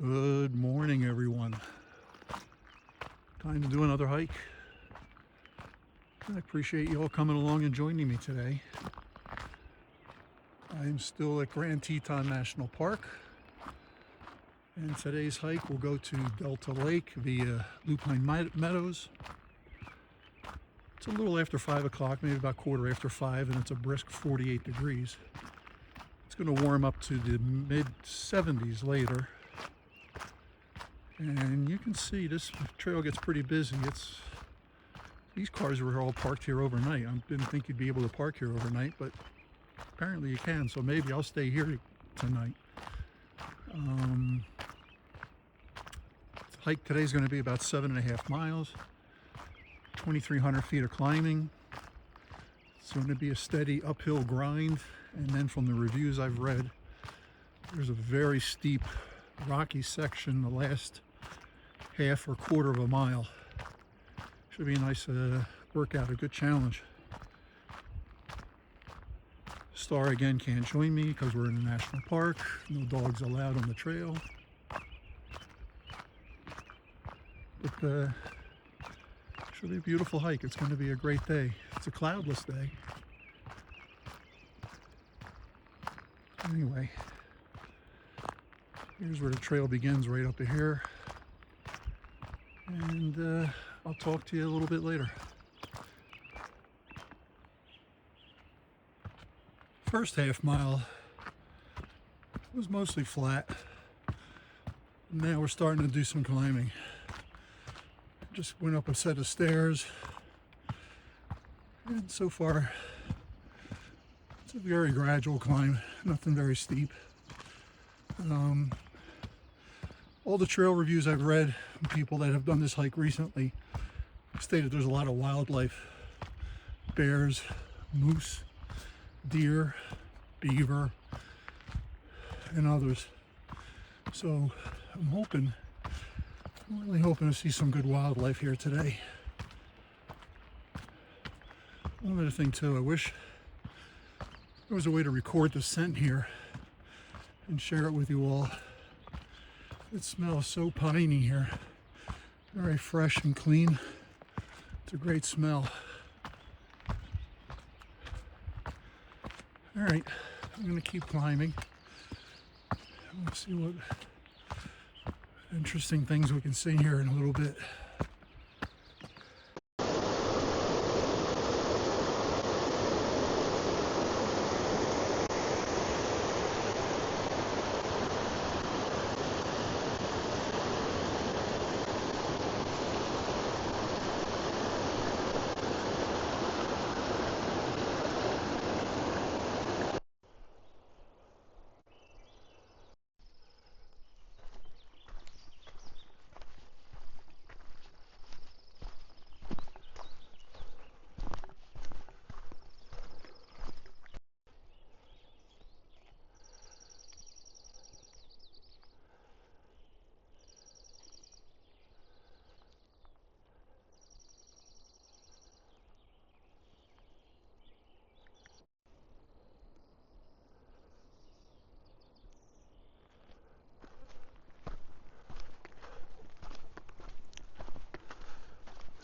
Good morning, everyone. Time to do another hike. I appreciate you all coming along and joining me today. I'm still at Grand Teton National Park, and today's hike will go to Delta Lake via Lupine Meadows. It's a little after 5 o'clock, maybe about quarter after 5, and it's a brisk 48 degrees. It's going to warm up to the mid-70s later. And you can see this trail gets pretty busy. These cars were all parked here overnight. I didn't think you'd be able to park here overnight, but apparently you can, so maybe I'll stay here tonight. The hike today is going to be about 7.5 miles, 2,300 feet of climbing. It's going to be a steady uphill grind, and then from the reviews I've read, there's a very steep rocky section the last half or quarter of a mile. Should be a nice workout, a good challenge. Star again can't join me because we're in a national park. No dogs allowed on the trail. But should be a beautiful hike. It's going to be a great day. It's a cloudless day. Anyway, here's where the trail begins, right up here. And I'll talk to you a little bit later. First half mile was mostly flat. Now we're starting to do some climbing. Just went up a set of stairs, and so far it's a very gradual climb, nothing very steep. All the trail reviews I've read from people that have done this hike recently stated there's a lot of wildlife: bears, moose, deer, beaver, and others. So I'm really hoping to see some good wildlife here today. One other thing too, I wish there was a way to record the scent here and share it with you all. It smells so piney here. Very fresh and clean. It's a great smell. All right, I'm going to keep climbing. Let's see what interesting things we can see here in a little bit.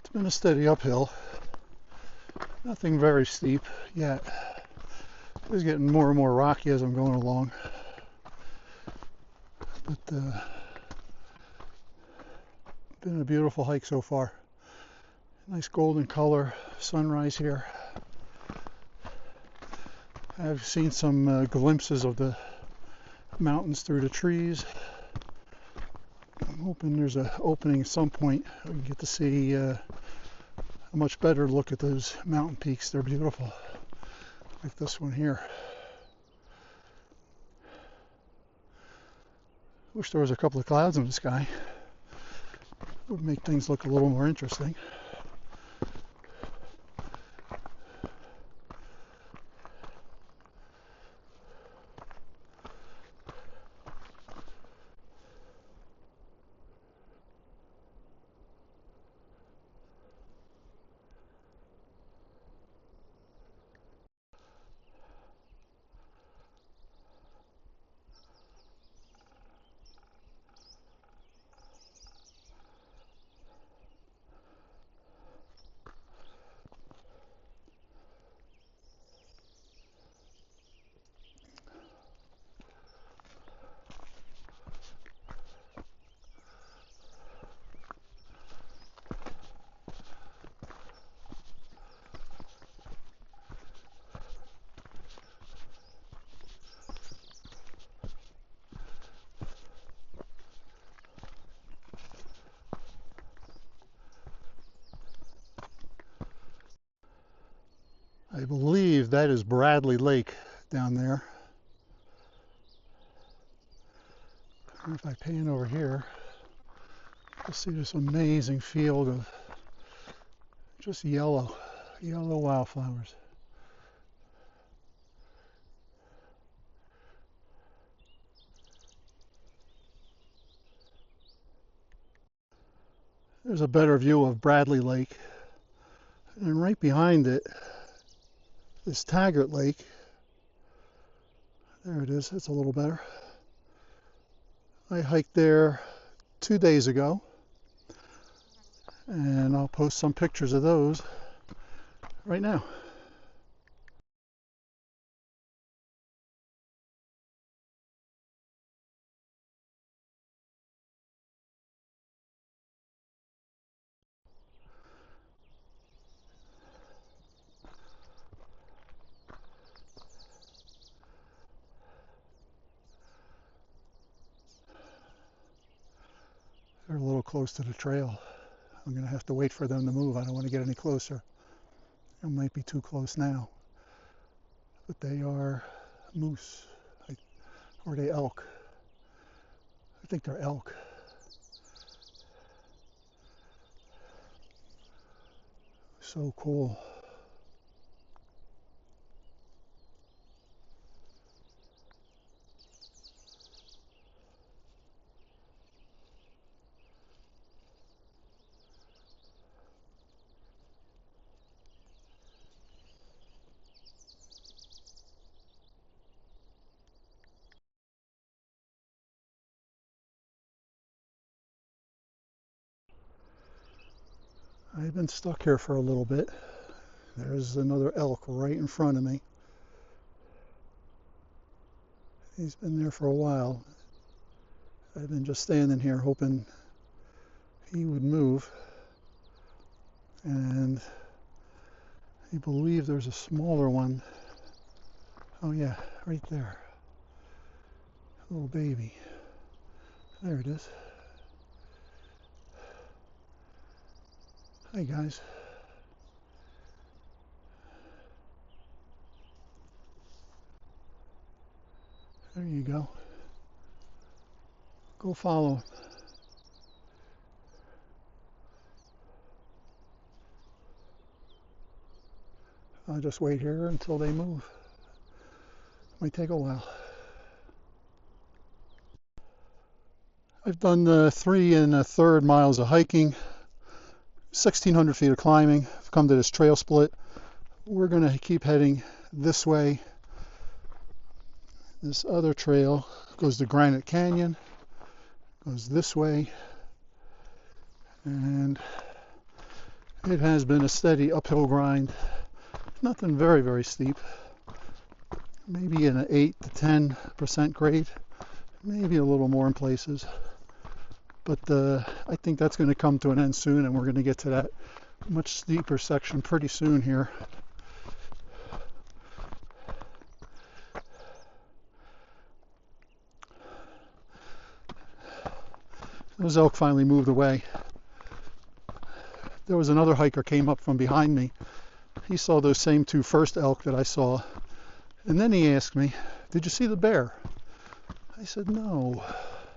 It's been a steady uphill. Nothing very steep yet. It's getting more and more rocky as I'm going along. But been a beautiful hike so far. Nice golden color sunrise here. I've seen some glimpses of the mountains through the trees. I'm hoping there's an opening at some point we can get to see a much better look at those mountain peaks. They're beautiful, like this one here. Wish there was a couple of clouds in the sky. It would make things look a little more interesting. believe that is Bradley Lake down there. And if I pan over here, you'll see this amazing field of just yellow wildflowers. There's a better view of Bradley Lake. And right behind it is Taggart Lake. There it is, it's a little better. I hiked there 2 days ago, and I'll post some pictures of those right now. They're a little close to the trail. I'm going to have to wait for them to move. I don't want to get any closer. It might be too close now. But they are moose. Or are they elk? I think they're elk. So cool. I've been stuck here for a little bit. There's another elk right in front of me. He's been there for a while. I've been just standing here hoping he would move. And I believe there's a smaller one. Oh yeah, right there. Little baby. There it is. Hi guys. There you go. Go follow him. I'll just wait here until they move. Might take a while. I've done 3 1/3 miles of hiking, 1,600 feet of climbing. I've come to this trail split. We're going to keep heading this way. This other trail goes to Granite Canyon, goes this way, and it has been a steady uphill grind. Nothing very, very steep. Maybe an 8 to 10% grade, maybe a little more in places. But I think that's going to come to an end soon, and we're going to get to that much steeper section pretty soon here. Those elk finally moved away. There was another hiker came up from behind me. He saw those same 2 first elk that I saw. And then he asked me, "Did you see the bear?" I said, "No.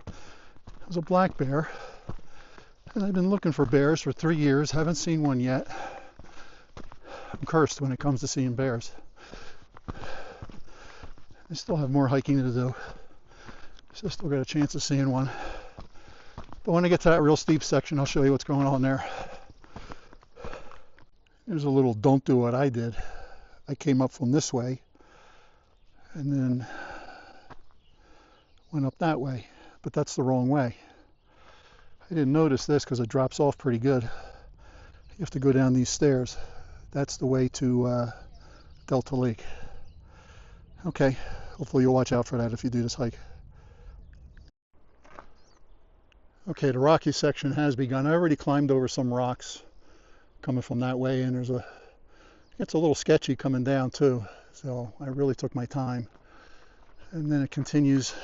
It was a black bear. And I've been looking for bears for 3 years. Haven't seen one yet." I'm cursed when it comes to seeing bears. I still have more hiking to do. So I still got a chance of seeing one. But when I get to that real steep section, I'll show you what's going on there. There's a little don't do what I did. I came up from this way and then went up that way, but that's the wrong way. I didn't notice this because it drops off pretty good. You have to go down these stairs. That's the way to Delta Lake. Okay, hopefully you'll watch out for that if you do this hike. Okay, the rocky section has begun. I already climbed over some rocks coming from that way, and it's a little sketchy coming down too, so I really took my time. And then it continues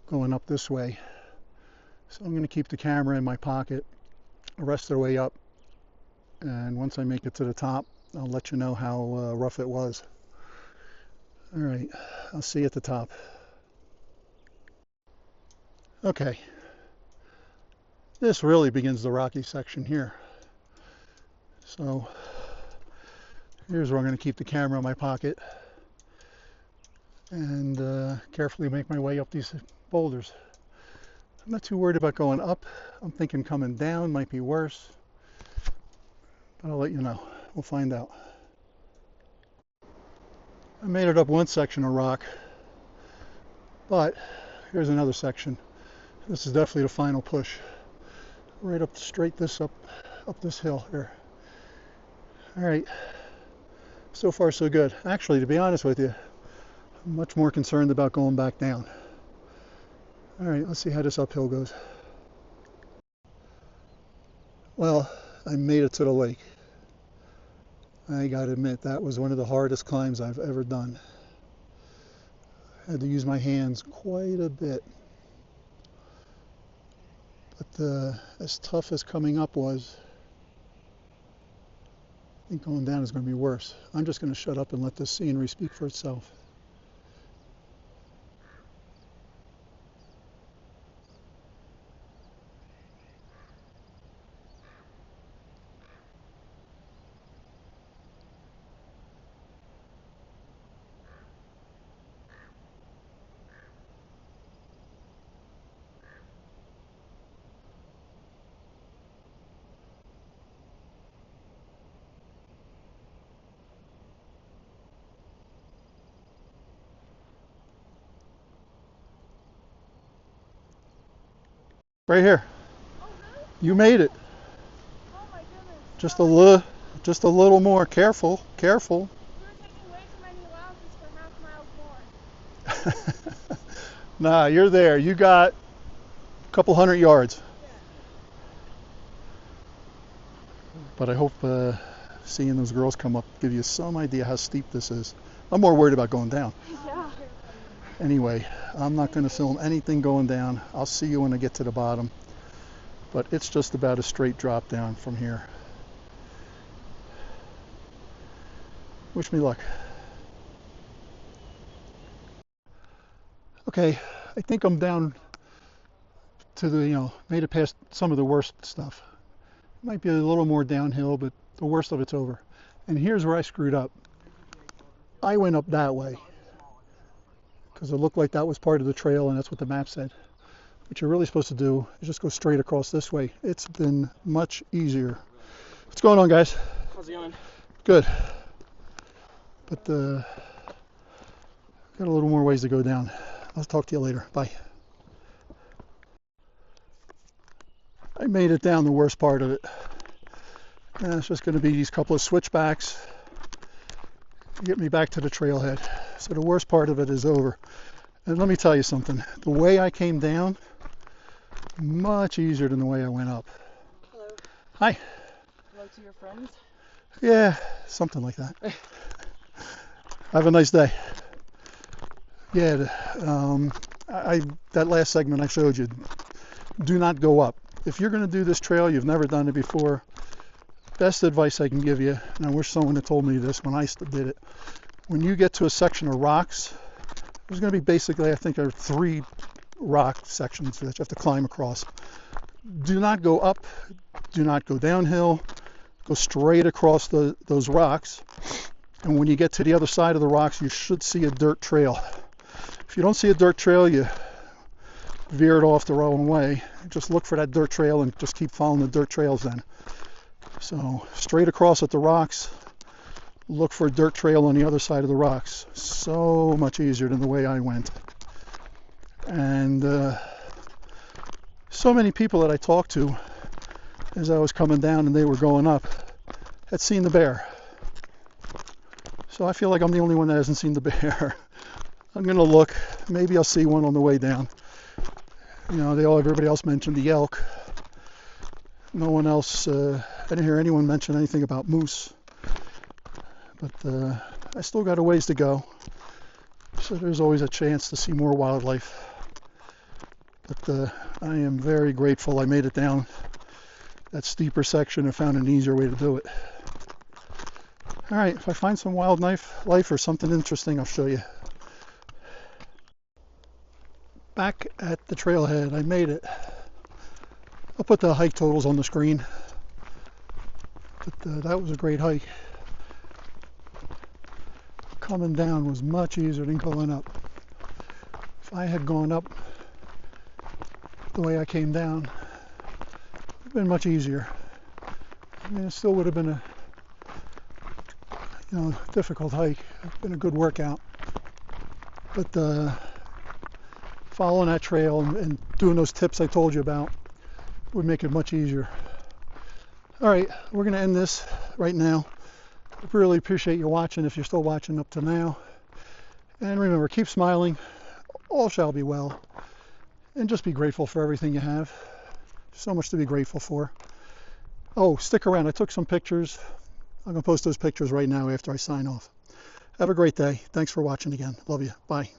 going up this way. So I'm going to keep the camera in my pocket the rest of the way up, and once I make it to the top, I'll let you know how rough it was. All right, I'll see you at the top. Okay, this really begins the rocky section here. So here's where I'm going to keep the camera in my pocket and carefully make my way up these boulders. I'm not too worried about going up. I'm thinking coming down might be worse, but I'll let you know. We'll find out. I made it up one section of rock, but here's another section. This is definitely the final push. Right up straight up this hill here. All right, so far so good. Actually, to be honest with you, I'm much more concerned about going back down. All right, let's see how this uphill goes. Well, I made it to the lake. I gotta admit, that was one of the hardest climbs I've ever done. I had to use my hands quite a bit. But as tough as coming up was, I think going down is going to be worse. I'm just going to shut up and let this scenery speak for itself. Right here. Oh, really? You made it. Oh my goodness. Just a little more. Careful, careful. You're taking way too many allowances for half miles more. Nah, you're there. You got a couple hundred yards. Yeah. But I hope seeing those girls come up give you some idea how steep this is. I'm more worried about going down. Yeah. Anyway, I'm not going to film anything going down. I'll see you when I get to the bottom. But it's just about a straight drop down from here. Wish me luck. Okay, I think I'm down to the, made it past some of the worst stuff. Might be a little more downhill, but the worst of it's over. And here's where I screwed up. I went up that way because it looked like that was part of the trail, and that's what the map said. What you're really supposed to do is just go straight across this way. It's been much easier. What's going on, guys? How's it going? Good. But got a little more ways to go down. I'll talk to you later. Bye. I made it down the worst part of it. And it's just going to be these couple of switchbacks to get me back to the trailhead. So the worst part of it is over. And let me tell you something. The way I came down, much easier than the way I went up. Hello. Hi. Hello to your friends. Yeah, something like that. Have a nice day. Yeah, that last segment I showed you, do not go up. If you're going to do this trail, you've never done it before, best advice I can give you, and I wish someone had told me this when I did it, when you get to a section of rocks, there's going to be basically, I think, there are 3 rock sections that you have to climb across. Do not go up, do not go downhill, go straight across those rocks, and when you get to the other side of the rocks, you should see a dirt trail. If you don't see a dirt trail, you veer it off the wrong way. Just look for that dirt trail and just keep following the dirt trails then. So straight across at the rocks, look for a dirt trail on the other side of the rocks. So much easier than the way I went. And so many people that I talked to as I was coming down and they were going up had seen the bear. So I feel like I'm the only one that hasn't seen the bear. I'm gonna look, maybe I'll see one on the way down. Everybody else mentioned the elk. No one else, I didn't hear anyone mention anything about moose. But I still got a ways to go. So there's always a chance to see more wildlife. But I am very grateful I made it down that steeper section and found an easier way to do it. All right, if I find some wildlife or something interesting, I'll show you. Back at the trailhead, I made it. I'll put the hike totals on the screen. But that was a great hike. Coming down was much easier than going up. If I had gone up the way I came down, it would have been much easier. I mean, it still would have been a difficult hike. It's been a good workout. But following that trail and doing those tips I told you about would make it much easier. All right, we're going to end this right now. I really appreciate you watching if you're still watching up to now. And remember, keep smiling. All shall be well. And just be grateful for everything you have. So much to be grateful for. Oh, stick around. I took some pictures. I'm going to post those pictures right now after I sign off. Have a great day. Thanks for watching again. Love you. Bye.